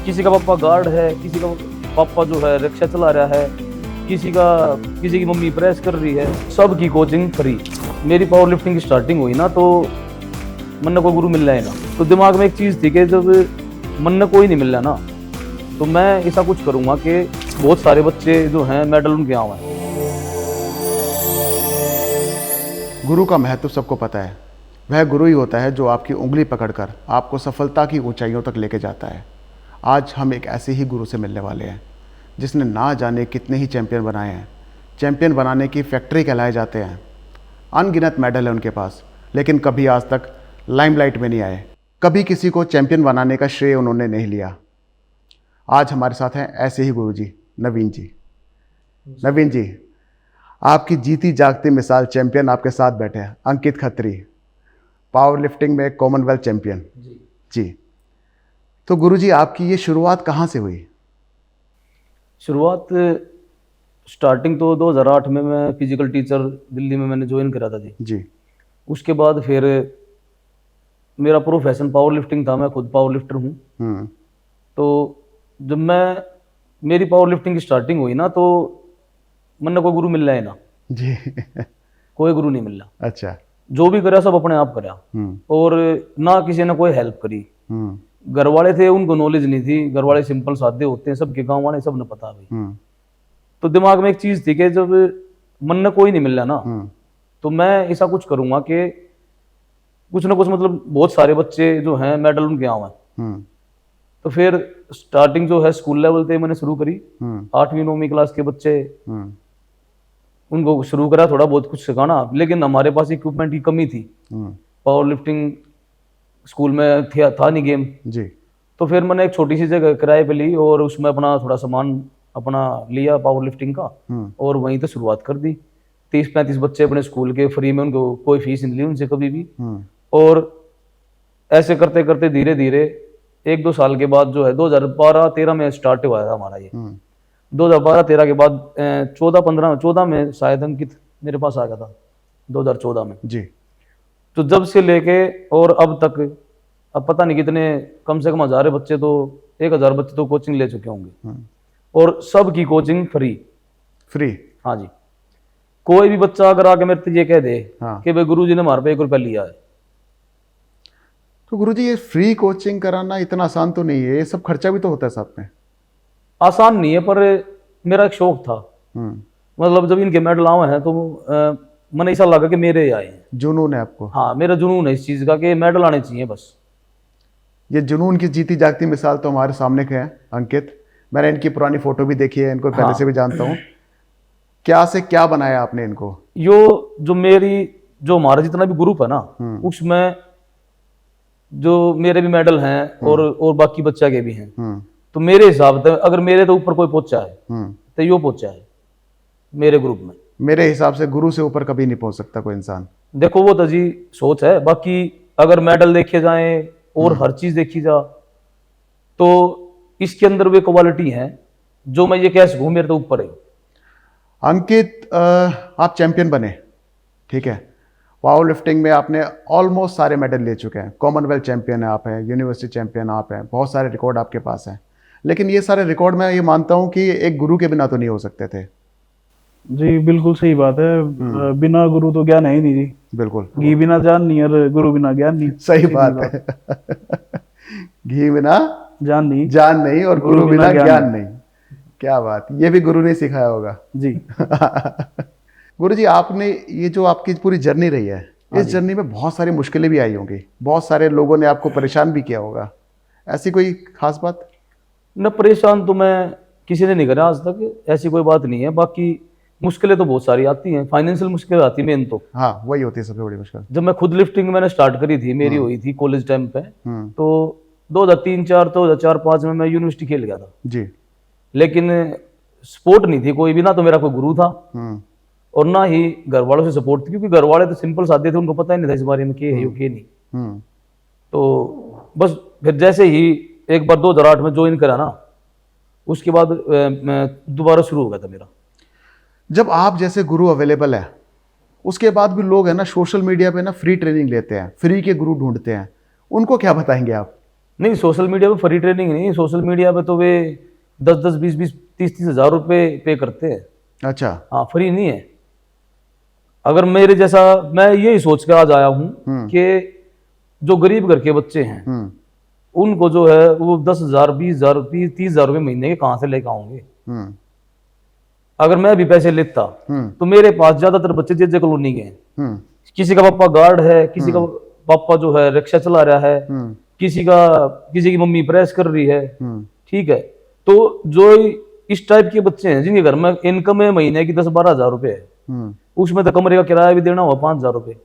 किसी का पापा गार्ड है, किसी का पापा जो है रिक्शा चला रहा है, किसी की मम्मी प्रेस कर रही है, सबकी कोचिंग फ्री। मेरी पावर लिफ्टिंग की स्टार्टिंग हुई ना तो मन में कोई गुरु मिल जाएगा, तो दिमाग में एक चीज़ थी कि जब मन में कोई नहीं मिल रहा ना तो मैं ऐसा कुछ करूँगा कि बहुत सारे बच्चे जो हैं मेडल उनके यहाँ आए। गुरु का महत्व सबको पता है। वह गुरु ही होता है जो आपकी उंगली पकड़कर आपको सफलता की ऊंचाइयों तक लेके जाता है। आज हम एक ऐसे ही गुरु से मिलने वाले हैं जिसने ना जाने कितने ही चैंपियन बनाए हैं। चैंपियन बनाने की फैक्ट्री कहलाए जाते हैं। अनगिनत मेडल है उनके पास, लेकिन कभी आज तक लाइमलाइट में नहीं आए। कभी किसी को चैंपियन बनाने का श्रेय उन्होंने नहीं लिया। आज हमारे साथ हैं ऐसे ही गुरु जी, नवीन जी। नवीन जी, आपकी जीती जागती मिसाल चैंपियन आपके साथ बैठे हैं, अंकित खत्री, पावर लिफ्टिंग में कॉमनवेल्थ चैंपियन जी। तो गुरुजी, आपकी ये शुरुआत कहाँ से हुई? शुरुआत स्टार्टिंग तो 2008 में मैं फिजिकल टीचर दिल्ली में मैंने ज्वाइन करा था जी। उसके बाद फिर मेरा प्रोफेशन पावर लिफ्टिंग था, मैं खुद पावर लिफ्टर हूँ। तो जब मेरी पावर लिफ्टिंग की स्टार्टिंग हुई ना तो मन में कोई गुरु मिल रहा है ना जी। कोई गुरु नहीं मिल रहा। अच्छा। जो भी करा सब अपने आप करा, और ना किसी ने कोई हेल्प करी। घर वाले थे, उनको नॉलेज नहीं थी। घर वाले सिंपल सादे होते हैं, सबके गांव वाले सब ने पता भाई। तो दिमाग में एक चीज थी कि जब मन में कोई नहीं मिल रहा ना तो मैं ऐसा कुछ करूंगा कि कुछ ना कुछ, मतलब बहुत सारे बच्चे जो हैं मेडल उनके यहाँ हैं। तो फिर स्टार्टिंग जो है स्कूल लेवल पे मैंने शुरू करी। 8वीं 9वीं क्लास के बच्चे, उनको शुरू करा थोड़ा बहुत कुछ सिखाना, लेकिन हमारे पास इक्विपमेंट की कमी थी। पावर लिफ्टिंग स्कूल में था नहीं गेम जी। तो फिर मैंने एक छोटी सी जगह किराए पे ली और उसमें अपना थोड़ा सामान अपना लिया पावर लिफ्टिंग का, और वहीं तो शुरुआत कर दी। 30-35 बच्चे अपने स्कूल के फ्री में, उनको कोई फीस नहीं ली उनसे कभी भी। और ऐसे करते करते धीरे धीरे 1-2 साल के बाद जो है 2012-13 में स्टार्ट हुआ था हमारा ये। 2012-13 के बाद 14 में शायद अंकित मेरे पास आ गया था, 2014 में जी। तो जब से लेके और अब तक, अब पता नहीं कितने, कम से कम 1000 बच्चे तो 1000 बच्चे तो कोचिंग ले चुके होंगे, और सबकी कोचिंग फ्री। हाँ जी। कोई भी बच्चा अगर आके मेरे से ये कह दे कि भाई गुरुजी ने हमारे पे 1 रुपया लिया है, तो गुरुजी ये फ्री कोचिंग कराना इतना आसान तो नहीं है, ये सब खर्चा भी तो होता है साथ में। आसान नहीं है, पर मेरा एक शौक था। मतलब जब इनके मेडल आए हैं तो मन ऐसा लगा कि मेरे आए हैं। जुनून है आपको? हाँ, मेरा जुनून है इस चीज का कि मेडल आने चाहिए बस। ये जुनून की जीती जागती मिसाल तो हमारे सामने के हैं अंकित। मैंने इनकी पुरानी फोटो भी देखी है, इनको पहले से भी जानता हूँ। क्या से क्या बनाया आपने इनको? जो हमारा जितना भी ग्रुप है ना, उसमें जो मेरे भी मेडल हैं और बाकी बच्चा के भी हैं। तो मेरे हिसाब से अगर मेरे तो ऊपर कोई पहुंचा है तो यो पहुंचा है मेरे ग्रुप में। मेरे हिसाब से गुरु से ऊपर कभी नहीं पहुंच सकता कोई इंसान। देखो वो तो जी सोच है, बाकी अगर मेडल देखे जाए और हर चीज देखी जा तो इसके अंदर वे क्वालिटी है जो मैं ये कह सकूं मेरे तो ऊपर है। अंकित, आप चैंपियन बने, ठीक है। पावर लिफ्टिंग में आपने ऑलमोस्ट सारे मेडल ले चुके हैं। कॉमनवेल्थ चैंपियन है आप, हैं यूनिवर्सिटी चैंपियन आप हैं, बहुत सारे रिकॉर्ड आपके पास हैं। लेकिन ये सारे रिकॉर्ड मैं ये मानता हूँ कि एक गुरु के बिना तो नहीं हो सकते थे। जी बिल्कुल सही बात है। बिना गुरु तो ज्ञान है ही नहीं जी। बिल्कुल। घी बिना जान नहीं और गुरु बिना ज्ञान नहीं। सही बात है। घी बिना जान नहीं और गुरु बिना ज्ञान नहीं। क्या बात, ये भी गुरु ने सिखाया होगा जी। गुरु जी, आपने ये जो आपकी पूरी जर्नी रही है, इस जर्नी में बहुत सारी मुश्किलें भी आई होंगी, बहुत सारे लोगों ने आपको परेशान भी किया होगा। ऐसी कोई खास बात? न, परेशान तो मैं किसी ने नहीं करा आज तक, ऐसी कोई बात नहीं है। बाकी मुश्किलें तो बहुत सारी आती हैं, फाइनेंशियल मुश्किल आती है मेन तो। हाँ, वही होती है सबसे बड़ी मुश्किल। जब मैं खुद लिफ्टिंग मैंने स्टार्ट करी थी, मेरी हुई थी कॉलेज टाइम पे, तो 2003-2004-2005 में मैं यूनिवर्सिटी खेल गया था जी। लेकिन सपोर्ट नहीं थी कोई भी, ना तो मेरा कोई गुरु था और ना ही घर वालों से सपोर्ट थी, क्योंकि घर वाले तो सिंपल सादे थे, उनको पता ही नहीं था इस बारे में कि है के नहीं। तो बस फिर जैसे ही एक बार 2008 में ज्वाइन करा ना, उसके बाद दोबारा शुरू हो गया था मेरा। जब आप जैसे गुरु अवेलेबल है, उसके बाद भी लोग है ना सोशल मीडिया पे ना फ्री ट्रेनिंग लेते हैं, फ्री के गुरु ढूंढते हैं, उनको क्या बताएंगे आप? नहीं, सोशल मीडिया पे फ्री ट्रेनिंग नहीं, सोशल मीडिया पे तो वे 10-10, 20-20, 30-30 हज़ार रुपये पे करते हैं। अच्छा। हाँ, फ्री नहीं है। अगर मेरे जैसा, मैं यही सोच के आज आया हूँ कि जो गरीब घर के बच्चे हैं उनको जो है वो 10,000, 20,000, 30,000 रुपये महीने के कहाँ से लेकर आऊंगे। अगर मैं भी पैसे लेता तो मेरे पास ज्यादातर बच्चे जे कॉलोनी के हैं। किसी का पापा गार्ड है, किसी का पापा जो है रिक्शा चला रहा है, किसी की मम्मी प्रेस कर रही है, ठीक है। तो जो इस टाइप के बच्चे हैं जिनके घर में इनकम है महीने की 10-12 हज़ार रुपये है, उसमें तो कमरे का किराया भी देना हुआ 5,000 रुपये,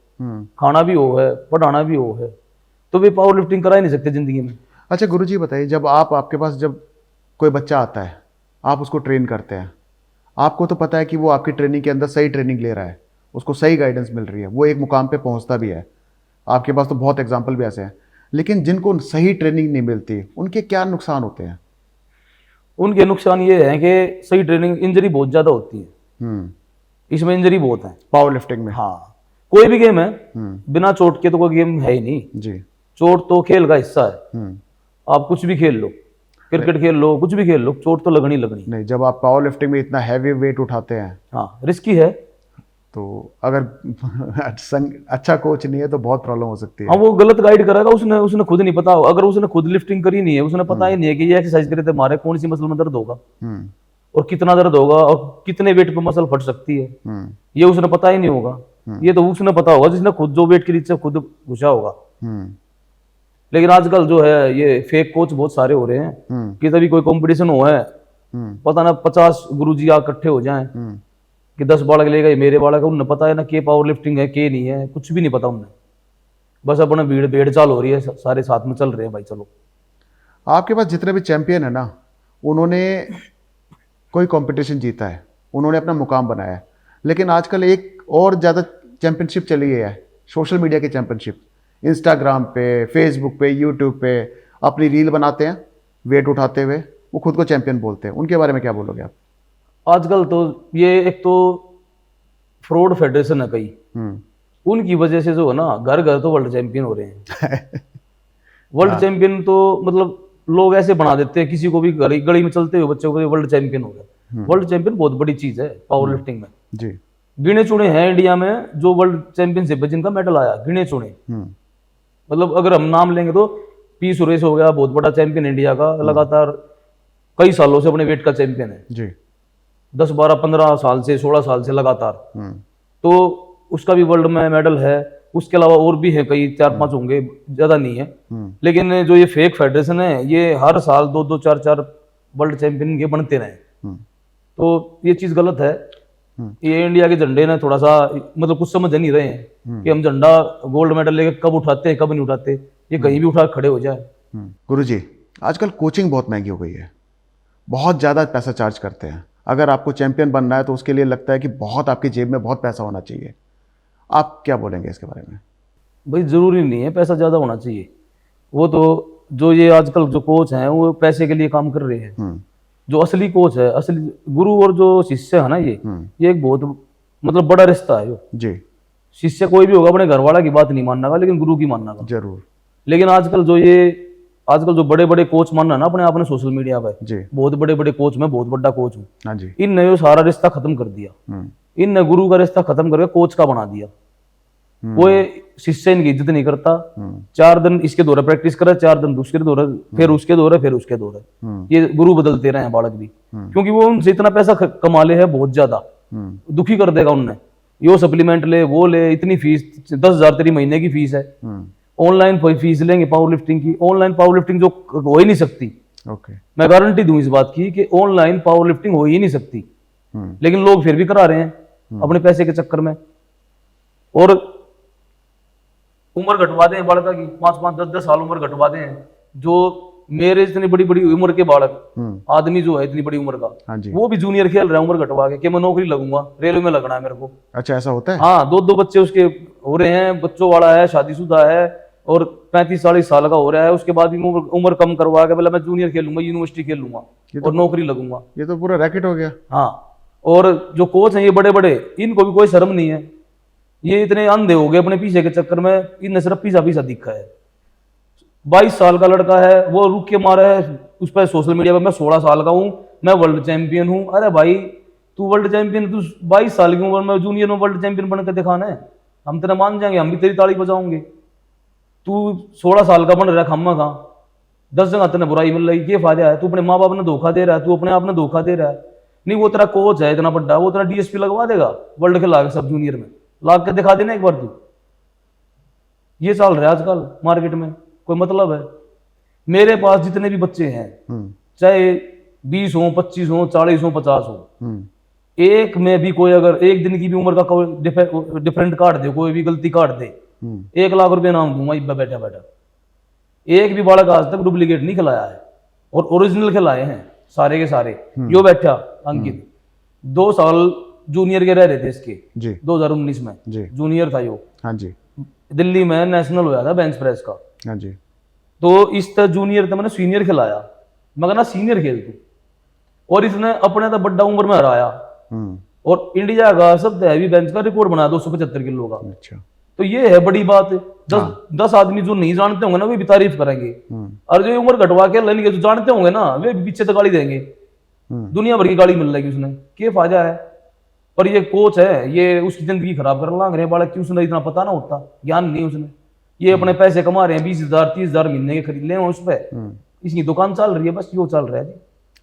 खाना भी हो है, पढ़ाना भी हो है, तो वे पावर लिफ्टिंग करा ही नहीं सकते जिंदगी में। अच्छा गुरुजी बताइए, जब आपके पास जब कोई बच्चा आता है, आप उसको ट्रेन करते हैं, आपको तो पता है कि वो आपकी ट्रेनिंग के अंदर सही ट्रेनिंग ले रहा है, उसको सही गाइडेंस मिल रही है, वो एक मुकाम पे पहुंचता भी है। आपके पास तो बहुत एग्जाम्पल भी ऐसे हैं। लेकिन जिनको सही ट्रेनिंग नहीं मिलती, उनके क्या नुकसान होते हैं? उनके नुकसान ये है कि सही ट्रेनिंग, इंजरी बहुत ज़्यादा होती है। इसमें इंजरी बहुत है पावर लिफ्टिंग में। हाँ, कोई भी गेम है बिना चोट के तो कोई गेम है ही नहीं जी। चोट तो खेल का हिस्सा है। आप कुछ भी खेल लो, क्रिकेट खेल लो, कुछ भी खेल लो, चोट तो लगनी लगनी। नहीं, जब आप पावर लिफ्टिंग में इतना हैवी वेट उठाते हैं, हाँ, रिस्की है। तो अगर अच्छा कोच नहीं है तो बहुत प्रॉब्लम हो सकती है। हाँ, वो गलत गाइड करेगा, उसने खुद नहीं पता, अगर उसने खुद लिफ्टिंग करी नहीं है, उसने पता ही नहीं है कि ये एक्सरसाइज करे तो हमारे कौन सी मसल में दर्द होगा और कितना दर्द होगा और कितने वेट पे मसल फट सकती है, ये उसने पता ही नहीं होगा। ये तो उसने पता होगा जिसने खुद जो वेट के नीचे खुद घुसा होगा। लेकिन आजकल जो है ये फेक कोच बहुत सारे हो रहे हैं कि तभी कोई कंपटीशन हो है, पता ना 50 गुरुजी आ इकट्ठे हो जाएं कि 10 बालक ले गए मेरे बालक, उन्हें पता है ना कि पावर लिफ्टिंग है के नहीं है, कुछ भी नहीं पता उन्हें। बस अपना भीड़ चाल हो रही है, सारे साथ में चल रहे हैं भाई चलो। आपके पास जितने भी चैंपियन है ना, उन्होंने कोई कंपटीशन जीता है, उन्होंने अपना मुकाम बनाया है। लेकिन आजकल एक और ज़्यादा चैंपियनशिप चली है, सोशल मीडिया की चैंपियनशिप। इंस्टाग्राम पे, फेसबुक पे, यूट्यूब पे अपनी रील बनाते हैं वेट उठाते हुए, वो खुद को चैंपियन बोलते हैं। उनके बारे में क्या बोलोगे आप? आजकल तो ये एक तो फ्रॉड फेडरेशन है कई, उनकी वजह से जो है ना घर घर तो वर्ल्ड चैंपियन हो रहे हैं। वर्ल्ड चैंपियन तो मतलब लोग ऐसे बना देते हैं, किसी को भी गली में चलते हुए बच्चों को वर्ल्ड चैंपियन हो गया। वर्ल्ड चैंपियन बहुत बड़ी चीज है पावर लिफ्टिंग में जी। गिने चुने हैं इंडिया में जो वर्ल्ड चैंपियनशिप है जिनका मेडल आया, गिने चुने। मतलब अगर हम नाम लेंगे तो पी सुरेश हो गया, बहुत बड़ा चैंपियन इंडिया का, लगातार कई सालों से अपने वेट का चैंपियन है जी। 10, 12, 15 साल से, 16 साल से लगातार। तो उसका भी वर्ल्ड में मेडल है। उसके अलावा और भी है कई, 4-5 होंगे, ज्यादा नहीं है। लेकिन जो ये फेक फेडरेशन है ये हर साल 2-2, 4-4 वर्ल्ड चैंपियन के बनते रहे, तो ये चीज गलत है। ये इंडिया के झंडे ने थोड़ा सा मतलब कुछ समझ नहीं रहे हैं कि हम झंडा गोल्ड मेडल लेके कब उठाते हैं कब नहीं उठाते, ये कहीं भी उठा खड़े हो जाए। गुरुजी, आजकल कोचिंग बहुत महंगी हो गई है, बहुत ज़्यादा पैसा चार्ज करते हैं। अगर आपको चैंपियन बनना है तो उसके लिए लगता है कि बहुत आपकी जेब में बहुत पैसा होना चाहिए। आप क्या बोलेंगे इसके बारे में? भाई जरूरी नहीं है पैसा ज़्यादा होना चाहिए, वो तो जो ये आजकल जो कोच हैं वो पैसे के लिए काम कर रहे हैं। जो असली कोच है, असली गुरु और जो शिष्य है ना, ये एक बहुत मतलब बड़ा रिश्ता है। जी। शिष्य कोई भी होगा अपने घर वाला की बात नहीं मानना का, लेकिन गुरु की मानना का जरूर। लेकिन आजकल जो बड़े बड़े कोच मानना ना अपने आपने सोशल मीडिया पे, बहुत बड़े बड़े कोच, मैं बहुत बड़ा कोच हूँ, हाँ जी, इनने जो सारा रिश्ता खत्म कर दिया। इनने गुरु का रिश्ता खत्म करके कोच का बना दिया। कोई शिष्य इनकी इज्जत नहीं करता। 4 दिन इसके दौरे प्रैक्टिस करे, 4 दिन दूसरे दौरे, फिर उसके दौरे, फिर उसके दौरे। ये गुरु बदलते रहे हैं बालक भी, क्योंकि वो उनसे इतना पैसा कमा ले है बहुत ज्यादा, दुखी कर देगा उनने। यो सप्लीमेंट ले, वो ले, इतनी फीस 10,000 तेरी महीने की फीस है। ऑनलाइन फीस लेंगे पावर लिफ्टिंग की, ऑनलाइन पावर लिफ्टिंग जो हो ही नहीं सकती। मैं गारंटी दूं इस बात की कि ऑनलाइन पावर लिफ्टिंग हो ही नहीं सकती, लेकिन लोग फिर भी करा रहे हैं अपने पैसे के चक्कर में। और उम्र घटवा दें बालका की, 5-5, 10-10 साल उम्र घटवा दें। जो मेरे इतनी बड़ी बड़ी उम्र के बालक आदमी जो है इतनी बड़ी उम्र का, वो भी जूनियर खेल रहा है उम्र घटवा के कि मैं नौकरी लगूंगा, रेलवे में लगना है मेरे को। अच्छा, ऐसा होता है? हाँ, 2-2 बच्चे उसके हो रहे हैं, बच्चों वाला है, शादीशुदा है और 35-40 साल का हो रहा है, उसके बाद भी उम्र कम करवा के बोला मैं जूनियर खेलूंगा, यूनिवर्सिटी खेलूंगा और नौकरी लगूंगा। ये तो पूरा रैकेट हो गया। हाँ, और जो कोच हैं ये बड़े बड़े, इनको भी कोई शर्म नहीं है। ये इतने अंधे हो गए अपने पीछे के चक्कर में, इनने सिर्फ पीछा दिखा है। 22 साल का लड़का है, वो रुक के मारा है उस पर सोशल मीडिया पर, मैं 16 साल का हूँ, मैं वर्ल्ड चैंपियन हूँ। अरे भाई तू वर्ल्ड चैंपियन, तू 22 साल की उम्र में जूनियर में वर्ल्ड चैंपियन बनकर दिखाना है, हम तेरा मान जाएंगे, हम भी तेरी ताली बजाओगे। तू 16 साल का बन रहा है खम्मा का, 10 जगह तेने बुराई मिल रही, ये फायदा है? तू अपने माँ बाप ने धोखा दे रहा है, तू अपने आप ने धोखा दे रहा है। नहीं, वो तेरा कोच है इतना बड़ा, वो तेरा डीएसपी लगवा देगा वर्ल्ड के लाके सब जूनियर में, लाग के दिखा देना एक बार तू। ये चल रहा है आजकल मार्केट में, कोई मतलब है? मेरे पास जितने भी बच्चे हैं, चाहे 20 हो, 25 हो, 40 हो, 50 हो, एक में भी कोई अगर एक दिन की भी उम्र का कोई डिफरेंट काट दे, कोई भी गलती काट दे, 1 लाख रुपए नाम दूंगा इब्बा बैठा बैठा। एक भी बालक आज तक डुप्लीकेट नहीं खिलाया है, और ओरिजिनल खिलाए हैं सारे के सारे। यो बैठा अंकित 2 साल जूनियर के रह रहे थे इसके जी 2019 में जी जूनियर था यो, हाँ जी दिल्ली में नेशनल होया था बेंच प्रेस का। हाँ जी तो इस तरह जूनियर था, मैंने सीनियर खिलाया, मगर ना सीनियर खेल तू, और इसने अपने तो बड़ा उम्र में हराया, और इंडिया का सबसे हैवी बेंच का रिकॉर्ड बनाया 275 किलो का। अच्छा तो ये है बड़ी बात। 10 आदमी जो नहीं जानते होंगे ना वे भी तारीफ करेंगे, और जो उम्र घटवा के लेंगे जो जानते होंगे ना वे भी पीछे तो गाली देंगे, दुनिया भर की गाली मिल रही उसने, क्या फायदा है? पर ये कोच है, ये उसकी जिंदगी खराब कर लांग रहे बालक की, उसने इतना पता ना होता, ज्ञान नहीं उसने, ये अपने पैसे कमा रहे हैं 20,000 30,000 महीने के खरीद ले उस पर, इसकी दुकान चल रही है, बस यो चल रहा है जी।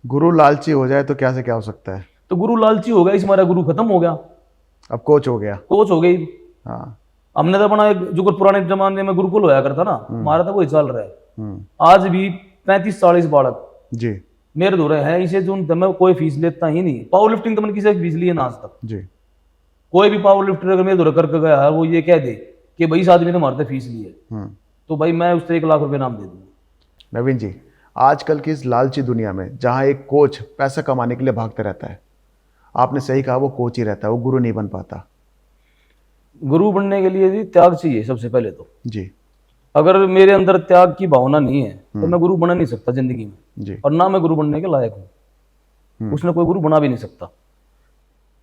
गुरु लालची हो जाए तो क्या से क्या हो सकता है? तो गुरु लालची हो गया, इस हमारा गुरु खत्म हो गया, अब कोच हो गया। कोच हो गई। हाँ हमने तो अपना जो पुराने जमाने में गुरुकुल होया करता ना, हमारा तो वही चल रहा है। आज भी 35-40 बालक जी मेरे दौरे हैं, इसे जो मैं कोई फीस लेता ही नहीं। पावर लिफ्टिंग तो मैंने किसी फीस ली है ना आज तक। जी कोई भी पावर लिफ्टर अगर मेरे दौरे करके गया है, वो ये कह दे कि भाई इस आदमी ने हमारे फीस ली है, तो भाई मैं उससे 1 लाख रुपए नाम दे दूंगा। नवीन जी, आजकल की इस लालची दुनिया में जहाँ एक कोच पैसा कमाने के लिए भागता रहता है, आपने सही कहा, वो कोच ही रहता है, वो गुरु नहीं बन पाता। गुरु बनने के लिए जी त्याग चाहिए सबसे पहले तो। जी अगर मेरे अंदर त्याग की भावना नहीं है तो मैं गुरु बना नहीं सकता जिंदगी में, जी और ना मैं गुरु बनने के लायक हूँ। उसने कोई गुरु बना भी नहीं सकता।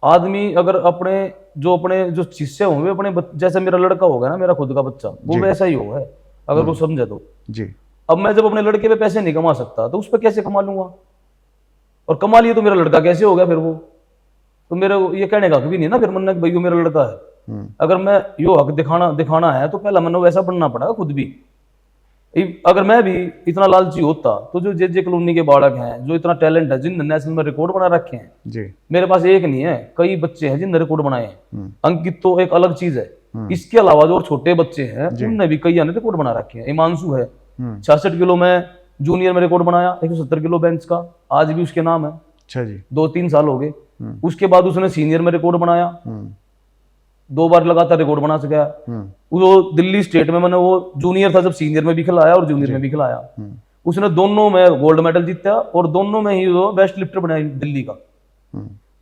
आदमी अगर अपने जो शिष्य होंगे अपने जैसे मेरा लड़का होगा ना, मेरा खुद का बच्चा, वो वैसा ही होगा अगर वो समझे तो। जी अब मैं जब अपने लड़के पे पैसे नहीं कमा सकता तो उस पर कैसे कमा लूंगा, और कमा लिए तो मेरा लड़का कैसे हो गया फिर वो? तो मेरा ये कहने का कभी नहीं ना फिर मन भाई वो मेरा लड़का है। अगर मैं यो हक दिखाना है तो पहला मैंने वैसा बनना पड़ा खुद भी। अगर मैं भी इतना लालची होता तो जो जे कॉलोनी के बालक हैं, जो इतना टैलेंट है, जिन नेशनल में रिकॉर्ड बना रखे हैं जी, मेरे पास एक नहीं है, कई बच्चे हैं जिनने रिकॉर्ड बनाए हैं। अंकित तो एक अलग चीज है, इसके अलावा जो छोटे बच्चे हैं उनने भी कई ने रिकॉर्ड बना रखे हैं। हिमांशु है 66 किलो में जूनियर में रिकॉर्ड बनाया, 170 किलो बेंच का, आज भी उसके नाम है। अच्छा जी, 2-3 साल हो गए। उसके बाद उसने सीनियर में रिकॉर्ड बनाया, 2 बार लगातार रिकॉर्ड बना सका। वो दिल्ली स्टेट में मैंने वो जूनियर था जब सीनियर में भी खिलाया और जूनियर में भी खिलाया। उसने दोनों में गोल्ड मेडल जीता और दोनों में ही वो बेस्ट लिफ्टर बनाया दिल्ली का।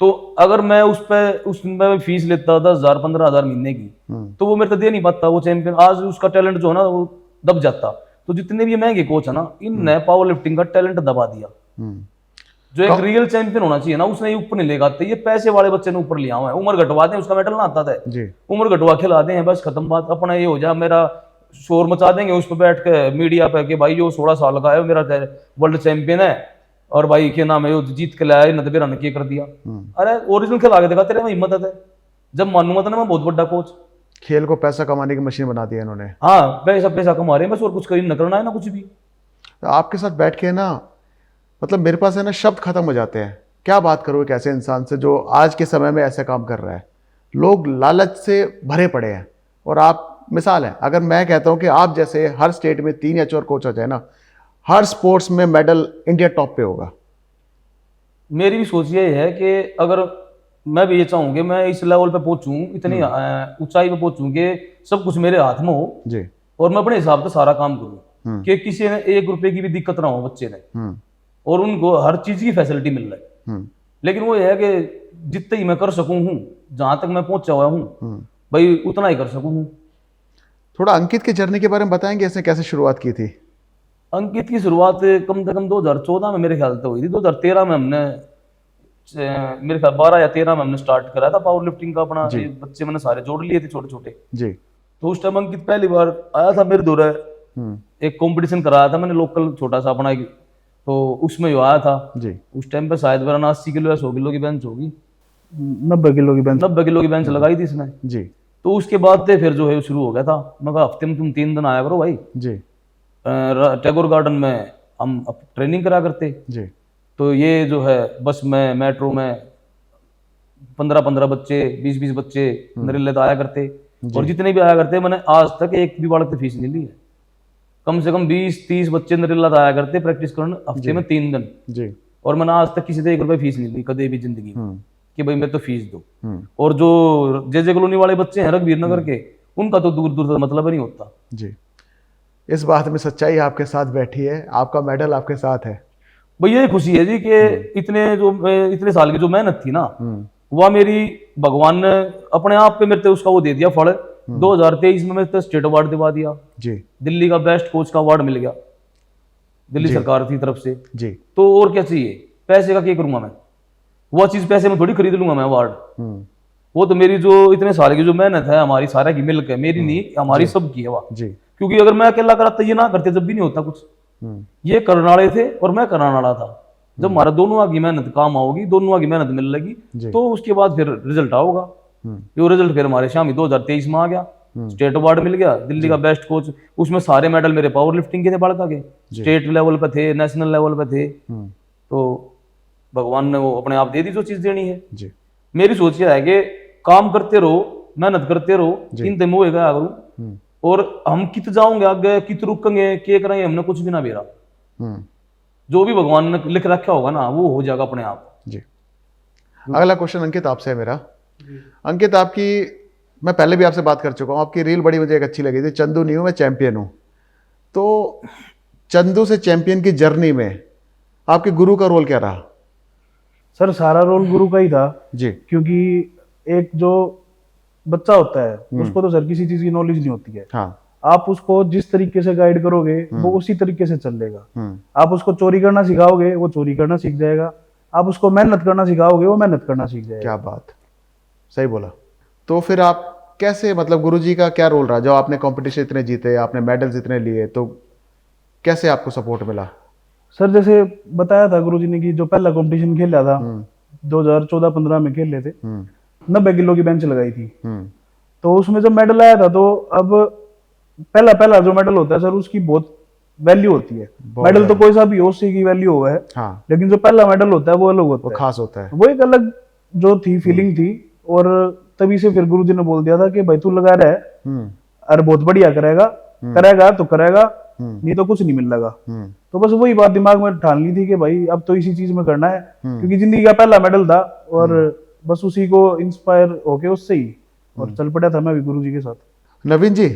तो अगर मैं उसमें फीस लेता 10,000 15,000 महीने की तो वो मेरे को दे नहीं पाता वो चैंपियन। आज उसका टैलेंट जो है ना वो दब जाता। तो जितने भी महंगे कोच है ना, इनने पावर लिफ्टिंग का टैलेंट दबा दिया। जो एक रियल चैंपियन होना चाहिए ना उसने ऊपर नहीं ले गाते, ये पैसे वाले बच्चे ने ऊपर लिया हुआ है। उम्र घटवा दें, उसका मेडल ना आता था, उम्र घटवा खिला दें, बस खत्म बात। अपना ये हो जाए, मेरा शोर मचा देंगे उस पर बैठ के मीडिया पे कि भाई यो 16 साल का है, मेरा वर्ल्ड चैंपियन है और भाई क्या नाम है यो जीत के लाया, नब्बे रन के कर दिया। अरे ओरिजिनल खिला के देखा, तेरे में हिम्मत है? जब मानूंगा तो ना मैं बहुत बड़ा कोच। खेल को पैसा कमाने की मशीन बना दिया इन्होंने। हाँ, पैसा कमा रहे हैं बस, और कुछ न करना है ना कुछ भी। तो आपके साथ बैठ के ना, मतलब मेरे पास है ना शब्द खत्म हो जाते हैं। क्या बात करूँ एक ऐसे इंसान से जो आज के समय में ऐसे काम कर रहा है। लोग लालच से भरे पड़े हैं और आप मिसाल है। अगर मैं कहता हूँ कि आप जैसे हर स्टेट में 3 या 4 कोच हो जाए ना, हर स्पोर्ट्स में मेडल इंडिया टॉप पे होगा। मेरी भी सोच ये है कि अगर मैं भी ये चाहूँ कि मैं इस लेवल पे पहुंचूं, इतनी ऊंचाई पे पहुंचूं कि सब कुछ मेरे हाथ में हो जी, और मैं अपने हिसाब से सारा काम करूँ कि किसी ने 1 रुपए की भी दिक्कत ना हो बच्चे ने, और उनको हर चीज की फैसिलिटी मिल रहा है। लेकिन वो ये है कि जितने ही मैं कर सकूं हूँ, जहां तक मैं पहुंचा हुआ हूँ भाई उतना ही कर सकूं हूँ। थोड़ा अंकित के जर्नी के बारे में बताएंगे, इसने कैसे शुरुआत की थी? अंकित की शुरुआत कम से कम 2014 में मेरे ख्याल से हुई थी। 2013 में हमने, मेरे ख्याल 12 या 13 में हमने स्टार्ट करा था पावर लिफ्टिंग का अपना। बच्चे मैंने सारे जोड़ लिए थे छोटे छोटे जी। तो उस टाइम अंकित पहली बार आया था मेरे दौरे, एक कंपटीशन कराया था मैंने लोकल छोटा सा अपना तो उसमें जो आया था जी उस टाइम पे शायद मेरा 80 किलो या 100 किलो की बेंच होगी, 90 किलो की बेंच। 90 किलो की बेंच लगाई थी इसने। जी तो उसके बाद से फिर जो है शुरू हो गया था। मैं कहा हफ्ते में तुम 3 दिन आया करो भाई, जी टैगोर गार्डन में हम ट्रेनिंग करा करते। जी तो ये जो है बस में मेट्रो में 15-15 बच्चे 20-20 बच्चे नरेले तो आया करते, और जितने भी आया करते मैंने आज तक एक भी बालक की फीस नहीं ली है। कम से कम 20-30 बच्चे नरेला तो आया करते प्रैक्टिस करने हफ्ते में 3 दिन, जी और मैंने आज तक किसी से 1 रुपये फीस नहीं ली कभी भी जिंदगी में कि भाई मैं तो फीस दो। और जो जे कॉलोनी वाले बच्चे हैं रघुवीर नगर के, उनका तो दूर दूर तक मतलब नहीं होता। जी इस बात में सच्चाई आपके साथ बैठी है, आपका मेडल आपके साथ है। भैया ये खुशी है जी कि इतने साल की जो मेहनत थी ना, वह मेरी भगवान ने अपने आप पे मेरे को उसका वो दे दिया फल। 2023 में मेरे को स्टेट अवार्ड दिवा दिया, जी दिल्ली का बेस्ट कोच का अवार्ड मिल गया दिल्ली सरकार की तरफ से। जी तो और क्या चाहिए, पैसे का क्या करूंगा मैं, वो चीज पैसे में थोड़ी खरीद लूंगा मैं अवार्ड। वो तो मेरी जो इतने साल की जो मेहनत है हमारी सारा की मिल के, मेरी नहीं हमारी सबकी है वह। जी क्योंकि अगर मैं अकेला कराता ये ना करते जब भी नहीं होता कुछ। ये करने वाले थे और मैं कराने वाला था। जब हमारा दोनों की मेहनत काम आओगी, दोनों की मेहनत मिल लगी, तो उसके बाद फिर रिजल्ट आओगा। जो रिजल्ट फिर हमारे शामी 2023 में आ गया, स्टेट अवार्ड मिल गया दिल्ली का बेस्ट कोच। उसमें सारे मेडल मेरे पावर लिफ्टिंग के थे बालका के, स्टेट लेवल पे थे, नेशनल लेवल पे थे। तो भगवान ने वो अपने आप दे दी जो चीज देनी है। जी मेरी सोच यह है कि काम करते रहो, मेहनत करते रहो, इन तम होएगा करूं, और हम कित जाओगे आगे, कित रुकेंगे, क्या करेंगे, हमने कुछ भी ना बेरा। जो भी भगवान ने लिख रखा होगा ना वो हो जाएगा अपने आप। जी अगला क्वेश्चन अंकित आपसे है मेरा। अंकित आपकी, मैं पहले भी आपसे बात कर चुका हूँ, आपकी रील बड़ी मुझे एक अच्छी लगी थी, चंदू नहीं हूँ मैं चैंपियन हूँ। तो चंदू से चैंपियन की जर्नी में आपके गुरु का रोल क्या रहा? सर सारा रोल गुरु का ही था जी क्योंकि एक जो बच्चा होता है उसको तो सर किसी चीज की नॉलेज नहीं होती है। हाँ आप उसको जिस तरीके से गाइड करोगे वो उसी तरीके से चल लेगा। आप उसको चोरी करना सिखाओगे वो चोरी करना सीख जाएगा, आप उसको मेहनत करना सिखाओगे वो मेहनत करना सीख जाएगा। क्या बात, सही बोला। तो फिर आप कैसे, मतलब गुरुजी का क्या रोल रहा जब आपने कंपटीशन इतने जीते, आपने मेडल्स इतने लिए, तो कैसे आपको सपोर्ट मिला? सर जैसे बताया था गुरुजी ने कि जो पहला कंपटीशन खेला था 2014-15 में खेल रहे थे, 90 किलो की बेंच लगाई थी। तो उसमें जब मेडल आया था तो अब पहला जो मेडल होता है सर उसकी बहुत वैल्यू होती है। मेडल तो कोई सा भी हो उससे की वैल्यू हुआ है। हाँ। लेकिन जो पहला मेडल होता है वो अलग होता है, खास होता है। वो एक अलग जो थी फीलिंग थी। और तभी से फिर गुरुजी ने बोल दिया था कि भाई तू लगा रहा है, अरे बहुत बढ़िया करेगा, करेगा तो करेगा, नहीं तो कुछ नहीं मिलेगा। तो बस वही बात दिमाग में ठान ली थी कि भाई अब तो इसी चीज में करना है, क्योंकि जिंदगी का पहला मेडल था और बस उसी को इंस्पायर होके उससे ही और चल पड़ा था मैं भी गुरुजी के साथ। नवीन जी,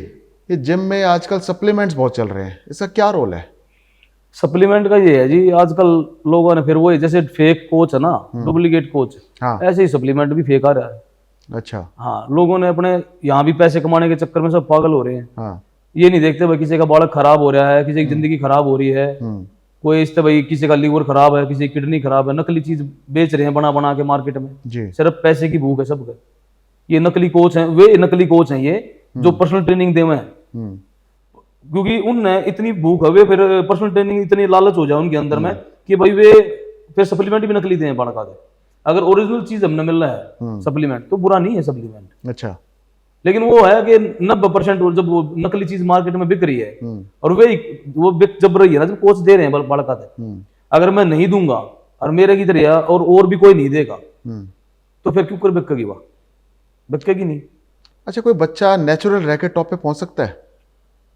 ये जिम में आजकल सप्लीमेंट्स बहुत चल रहे हैं, इसका क्या रोल है? सप्लीमेंट का ये है जी, आजकल लोगों ने फिर वो जैसे फेक कोच है ना, डुप्लीकेट कोच, हाँ। ऐसे ही सप्लीमेंट भी फेक आ रहा है। अच्छा। हाँ, लोगों ने अपने यहाँ भी पैसे कमाने के चक्कर में सब पागल हो रहे हैं। हाँ। ये नहीं देखते भाई किसी का बालक खराब हो रहा है, किसी की जिंदगी खराब हो रही है, कोई इस भाई किसी का लीवर खराब है, किसी की किडनी खराब है, नकली चीज बेच रहे हैं बना बना के मार्केट में जी। सिर्फ पैसे की भूख है सबका। ये नकली कोच हैं, वे नकली कोच हैं ये जो पर्सनल ट्रेनिंग देवे हैं, क्योंकि उनने इतनी भूख है, वे फिर पर्सनल ट्रेनिंग इतनी लालच हो जाए उनके अंदर में कि भाई वे फिर सप्लीमेंट भी नकली दें बालका दे। अगर ओरिजिनल चीज हमने मिल रहा है सप्लीमेंट तो बुरा नहीं है सप्लीमेंट। अच्छा। लेकिन वो है कि 90% जब वो नकली चीज मार्केट में बिक रही है और वो बिक जब रही है ना, जब कोच दे रहे हैं बालका दे, अगर मैं नहीं दूंगा और मेरे की तरह और भी कोई नहीं देगा तो फिर क्यों कर बिकेगी, वह बिकेगी नहीं। अच्छा, कोई बच्चा नेचुरल रह के टॉप पे पहुंच सकता है?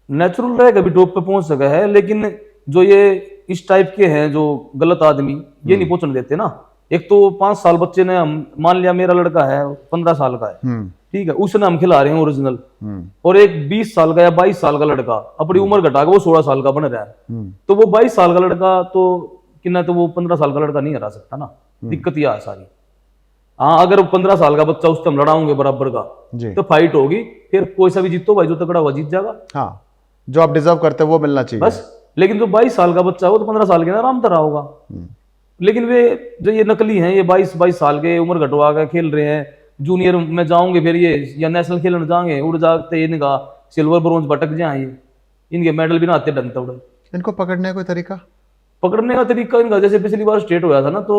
नेचुरल रह के भी टॉप पे पहुंच सका है, लेकिन जो ये इस टाइप के हैं जो गलत आदमी ये नहीं पहुंचने देते ना। एक तो 5 साल बच्चे ने, मान लिया मेरा लड़का है 15 साल का है, ठीक है, उसने हम खिला रहे हैं ओरिजिनल, और एक 20 साल का या 22 साल का लड़का अपनी उम्र घटा के वो 16 साल का बन रहा है, तो वो 22 साल का लड़का तो कितना, तो वो 15 साल का लड़का नहीं हरा सकता ना। दिक्कत यह है सारी। हाँ, अगर 15 साल का बच्चा उससे हम लड़ाओगे बराबर का तो फाइट होगी, फिर कोई सा भी जीतो भाई, जो तगड़ा हुआ जीत जाएगा। हाँ, जो आप डिजर्व करते हैं वो मिलना चाहिए बस। लेकिन जो 22 साल का बच्चा हो तो 15 साल के ना आराम तरह होगा। लेकिन वे जो ये नकली हैं, ये 22 साल के उम्र घटवा के खेल रहे हैं, जूनियर में जाओगे फिर ये या नेशनल खेलने जाएंगे, उड़ जाते इनका सिल्वर ब्रोंज भटक जाए, इनके मेडल भी ना आते ढंग तोड़े। इनको पकड़ने का कोई तरीका? पकड़ने का तरीका इनका, जैसे पिछली बार स्टेट हुआ था ना, तो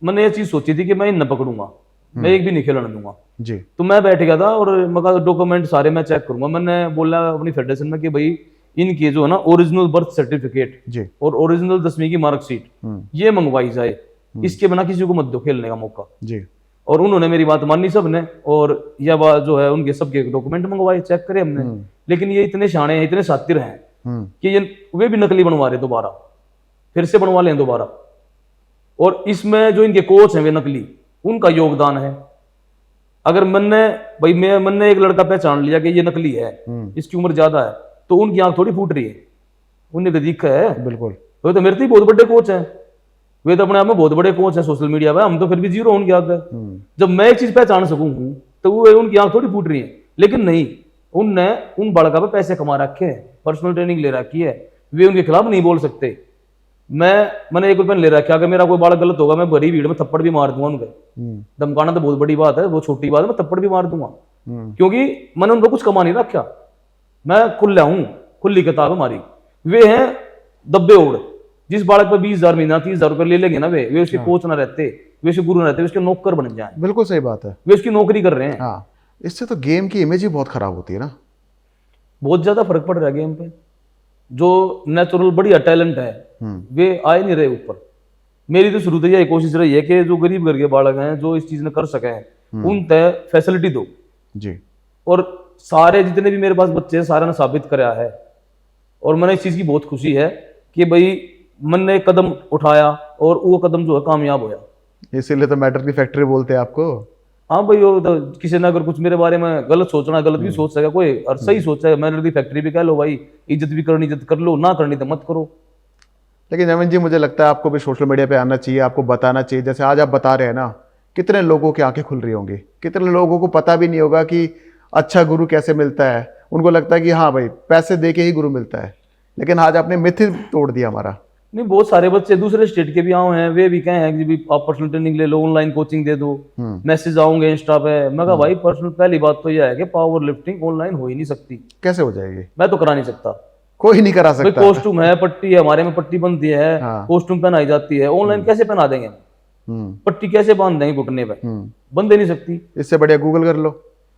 मैंने ये चीज सोची थी कि मैं इन न पकड़ूंगा, मैं एक भी नहीं खेलने दूंगा जी। तो मैं बैठ गया था और मैं डॉक्यूमेंट सारे मैं चेक करूंगा। मैंने बोला अपनी फेडरेशन में कि भाई इनकी जो है ना ओरिजिनल बर्थ सर्टिफिकेट जी। और ओरिजिनल 10वीं की मार्कशीट ये मंगवाई जाए, इसके बिना किसी को मत दो खेलने का मौका। जी। और उन्होंने मेरी बात मानी सब ने, और यह बात जो है उनके सबके डॉक्यूमेंट मंगवाए, चेक करे हमने। लेकिन ये इतने शाणे हैं, इतने शातिर हैं कि ये वे भी नकली बनवा रहे दोबारा, फिर से बनवा लें दोबारा। और इसमें जो इनके कोच हैं वे नकली, उनका योगदान है। अगर मैंने एक लड़का पहचान लिया कि ये नकली है, इसकी उम्र ज्यादा है, तो उनकी आंख थोड़ी फूट रही है, उन्हें तो दिक्कत है। बिल्कुल। वे तो मेरे तो ही बहुत बड़े कोच हैं, वे तो अपने आप में बहुत बड़े कोच हैं सोशल मीडिया पे, हम तो फिर भी जीरो उनके आगे। जब मैं एक चीज पहचान सकूं तो वो उनकी आंख थोड़ी फूट रही है। लेकिन नहीं, उनने उन बालका पे पैसे कमा रखे हैं, पर्सनल ट्रेनिंग ले रखी है, वे उनके खिलाफ नहीं बोल सकते। मैंने 1 रुपया ले रखा, अगर मेरा कोई बालक गलत होगा मैं बड़ी भीड़ में थप्पड़ भी मार दूंगा उनके। धमकाना तो बहुत बड़ी बात है, वो छोटी बात है, मैं थप्पड़ भी मार दूंगा, क्योंकि मैंने उनको कुछ कमा नहीं रखा। मैं खुला हूं, खुली किताब हमारी। वे हैं दब्बे ओढ़, जिस बालक पर 20,000 महीना 30,000 रुपये ले लेंगे ना, वे उसके कोच ना रहते, वे उसके गुरु ना रहते, वे उसके नौकर बन जाए। बिल्कुल सही बात है, वे उसकी नौकरी कर रहे हैं। हाँ, इससे तो गेम की इमेज ही बहुत खराब होती है ना। बहुत ज्यादा फर्क पड़ रहा है गेम पे। जो नेचुरल बढ़िया टैलेंट है वे आए नहीं रहे ऊपर। मेरी तो शुरू से यही कोशिश रही है कि जो गरीब घर के बालक हैं, जो इस चीज में कर सके हैं, उन तय फैसिलिटी दो जी। और सारे जितने भी मेरे पास बच्चे हैं सारे ने साबित कराया है। और मैंने इस चीज की बहुत खुशी है कि भाई मैंने एक कदम उठाया और वो कदम जो है कामयाब होया। इसीलिए तो मैटर की फैक्ट्री बोलते हैं आपको। हाँ भाई, वो तो किसी ने अगर कुछ मेरे बारे में गलत सोचना, गलत भी सोच सके कोई, और सही सोचा है, मैटर की फैक्ट्री भी कह लो भाई। इज्जत भी करनी इज्जत कर लो, ना करनी तो मत करो। लेकिन नवीन जी, मुझे लगता है आपको भी सोशल मीडिया पे आना चाहिए, आपको बताना चाहिए। जैसे आज आप बता रहे हैं ना, कितने लोगों की आंखें खुल रही होंगी, कितने लोगों को पता भी नहीं होगा कि अच्छा गुरु कैसे मिलता है। उनको लगता है कि हाँ भाई पैसे दे के ही गुरु मिलता है, लेकिन आज आपने मिथ ही तोड़ दिया हमारा। नहीं, बहुत सारे बच्चे दूसरे स्टेट के भी आए हैं, वे भी कहे हैं कि भी आप पर्सनल ट्रेनिंग ले लो, ऑनलाइन कोचिंग दे दो, मैसेज आऊंगे इंस्टा पे। मैं कहा भाई पर्सनल, पहली बात तो यह है कि पावर लिफ्टिंग ऑनलाइन हो ही नहीं सकती। कैसे हो जाएगी? मैं तो करा नहीं सकता, कोई नहीं करा सकता। कॉस्ट्यूम है, पट्टी है, हमारे में पट्टी बनती है, कॉस्ट्यूम पहनाई जाती है, ऑनलाइन कैसे पहना देंगे? पट्टी कैसे बांध देंगे घुटने पे? बंद ही नहीं सकती। इससे बढ़िया गूगल कर लो।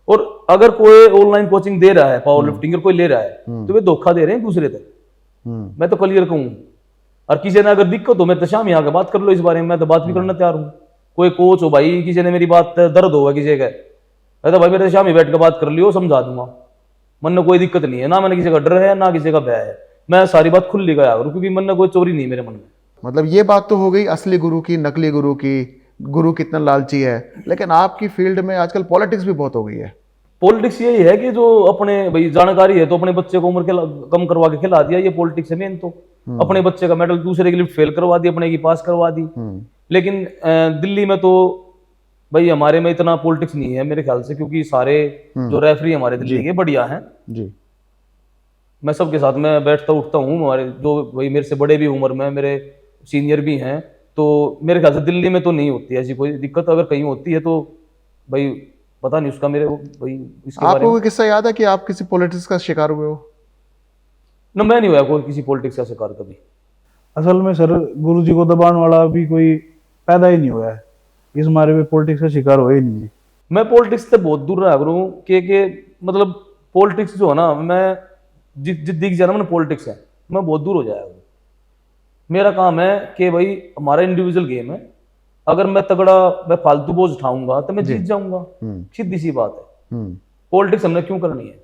और अगर कोई ऑनलाइन कोचिंग दे रहा है, पावर लिफ्टिंग कोई ले रहा है, तो वे धोखा दे रहे हैं दूसरे तक। मैं तो क्लियर कहूँ, और किसी ने अगर दिक्कत हो, मैं तो शाम यहाँ बात कर लो इस बारे में, मैं तो बात भी करना तैयार हूँ। कोई कोच हो भाई, किसी ने मेरी बात दर्द होगा किसी का, मैं तो भाई मेरे शाम ही बैठ कर बात कर लियो, समझा दूंगा। मन में कोई दिक्कत नहीं है, ना मैंने किसी का डर है ना किसी का भय है। मैं सारी बात खुल लिखा करूँ, क्योंकि मन में कोई चोरी नहीं है मेरे मन में। मतलब ये बात तो हो गई असली गुरु की, नकली गुरु की, गुरु कितना लालची है। लेकिन आपकी फील्ड में आजकल पॉलिटिक्स भी बहुत हो गई है। पॉलिटिक्स यही है कि जो अपने भाई जानकारी है तो अपने बच्चे को उम्र कम करवा के खिला दिया, ये पॉलिटिक्स है मेन। तो अपने बच्चे का मेडल दूसरे के लिए फेल करवा दी, अपने की पास करवा दी। लेकिन दिल्ली में तो भाई हमारे में इतना पॉलिटिक्स नहीं है मेरे ख्याल से, क्योंकि सारे जो रेफरी हमारे दिल्ली के बढ़िया हैं जी। मैं सबके साथ में बैठता उठता हूँ। हमारे जो भाई मेरे से बड़े भी उम्र में, मेरे सीनियर भी हैं, तो मेरे ख्याल से दिल्ली में तो नहीं होती ऐसी कोई दिक्कत। अगर कहीं होती है तो भाई पता नहीं उसका मेरे भाई इसके बारे में। आपको कोई किस्सा याद है कि आप किसी पॉलिटिक्स का शिकार हुए हो? ना, मैं नहीं हुआ कोई किसी पॉलिटिक्स का शिकार कभी। असल में सर, गुरु जी को दबाने वाला भी कोई पैदा ही नहीं हुआ है, इस मारे में पॉलिटिक्स का शिकार हुआ ही नहीं है। मैं पॉलिटिक्स से बहुत दूर रहा करूँ कि मतलब पॉलिटिक्स जो है ना, मैं जिस दिख जाना मैंने पॉलिटिक्स है, मैं बहुत दूर हो जाया हूँ। मेरा काम है कि भाई हमारा इंडिविजुअल गेम है, अगर मैं तगड़ा मैं फालतू बोझ उठाऊंगा तो मैं जीत जाऊंगा, सीधी सी बात है। पॉलिटिक्स हमने क्यों करनी है?